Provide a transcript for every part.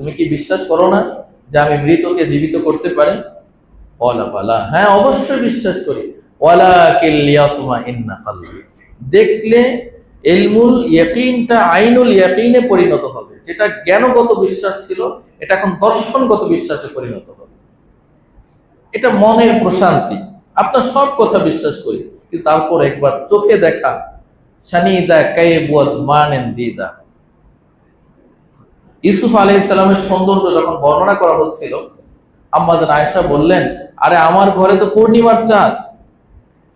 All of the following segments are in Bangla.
তুমি কি বিশ্বাস করো না যে আমি মৃতকে জীবিত করতে পারি? ক্বালা বালা, হ্যাঁ অবশ্যই বিশ্বাস করি। ওয়ালাকিন লিয়াতমাইন্না কলবি, দেখলে ইলমুল ইয়াকিনটা আইনুল ইয়াকিনে পরিণত হবে। যেটা জ্ঞানগত বিশ্বাস ছিল এটা এখন দর্শনগত বিশ্বাসে পরিণত হবে। এটা মনের প্রশান্তি। আপনার সব কথা বিশ্বাস করি, কিন্তু তারপর একবার চোখে দেখা সানিদা কাইবুয়াদ মানেন দিদা। ইউসুফ আলাইহিস সালামের সৌন্দর্য যখন বর্ণনা করা হচ্ছিল, আম্মা জান আয়েশা বললেন, আরে আমার ঘরে তো পূর্ণিমার চাঁদ,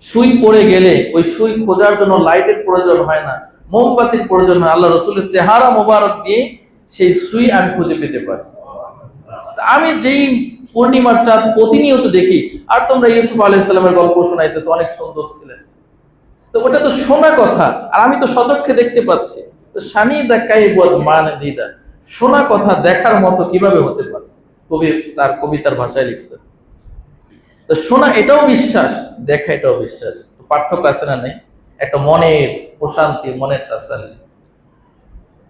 সুই পড়ে গেলে ওই সুই খোঁজার জন্য লাইটের প্রয়োজন হয় না, মোমবাতির প্রয়োজন হয়, আল্লাহ রসুলের চেহারা মোবারক দিয়ে সেই সুই আমি খুঁজে পেতে পারি। আমি যেই পূর্ণিমার চাঁদ প্রতিনিয়ত দেখি, আর তোমরা ইউসুফ আলাইহিস সালামের গল্প শোনাইতেছো, অনেক সুন্দর ছিলেন, তো ওটা তো শোনা কথা, আর আমি তো সচক্ষে দেখতে পাচ্ছি। তো সানিদা কাইবুয়াদ মানে দিদা, শোনা কথা দেখার মতো কিভাবে হতে পারে? কবি তার কবিতার ভাষায় লিখছে। তো শোনা এটাও বিশ্বাস, দেখা এটাও বিশ্বাস। তো পার্থক্য আছে না নেই? একটা মনের প্রশান্তি, মনের তাসাল্লি।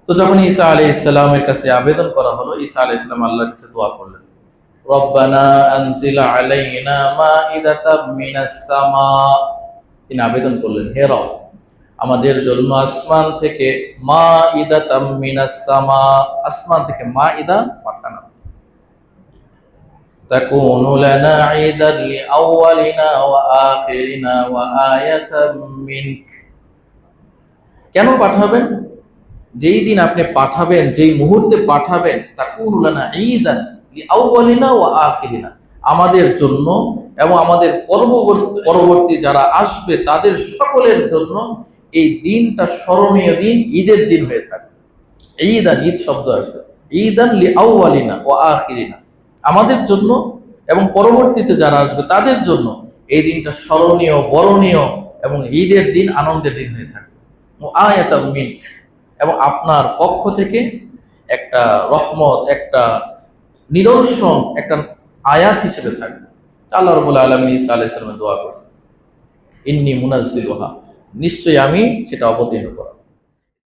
তো যখন ঈসা আলাইহিস সালামের কাছে আবেদন করা হলো, ঈসা আলাইহিস সালাম আল্লাহর কাছে দোয়া করলেন, রব্বানা আনজিল আলাইনা মাইদাতাম মিনাস সামা। তিনি আবেদন করলেন, হে রব, আমাদের জন্য আসমান থেকে মাইদাতাম মিনাস সামা, আসমান থেকে মাইদা পাঠানো। তাকুনু লানা ঈদান লিআউয়ালিনা ওয়া আখিরিনা ওয়া আয়াতাম মিনক। কেন পাঠাবেন? যেই দিন আপনি পাঠাবেন, যেই মুহূর্তে পাঠাবেন, তাকুনু লানা ঈদান লিআউয়ালিনা ওয়া আখিরিনা, আমাদের জন্য এবং আমাদের পরবর্তী যারা আসবে তাদের সকলের জন্য এই দিনটা স্মরণীয় দিন, ঈদের দিন হয়ে থাকবে। ঈদান, ঈদ শব্দ আছে, ঈদান লিআউয়ালিনা ওয়া আখিরিনা, আমাদের জন্য এবং পরবর্তীতে যারা আসবে তাদের জন্য এই দিনটা স্মরণীয়, বরণীয় এবং ঈদের দিন, আনন্দের দিন হয়ে থাকবে। আয়াতাম মিনক, এবং আপনার পক্ষ থেকে একটা রহমত, একটা নিদর্শন, একটা আয়াত হিসেবে থাকবে। আল্লাহ রাব্বুল আলামিন ঈসা আলাইহিস সালামের দোয়া করছেন, ইন্নী মুনাজ্জিলুহা, নিশ্চয়ই আমি সেটা অবতীর্ণ করব।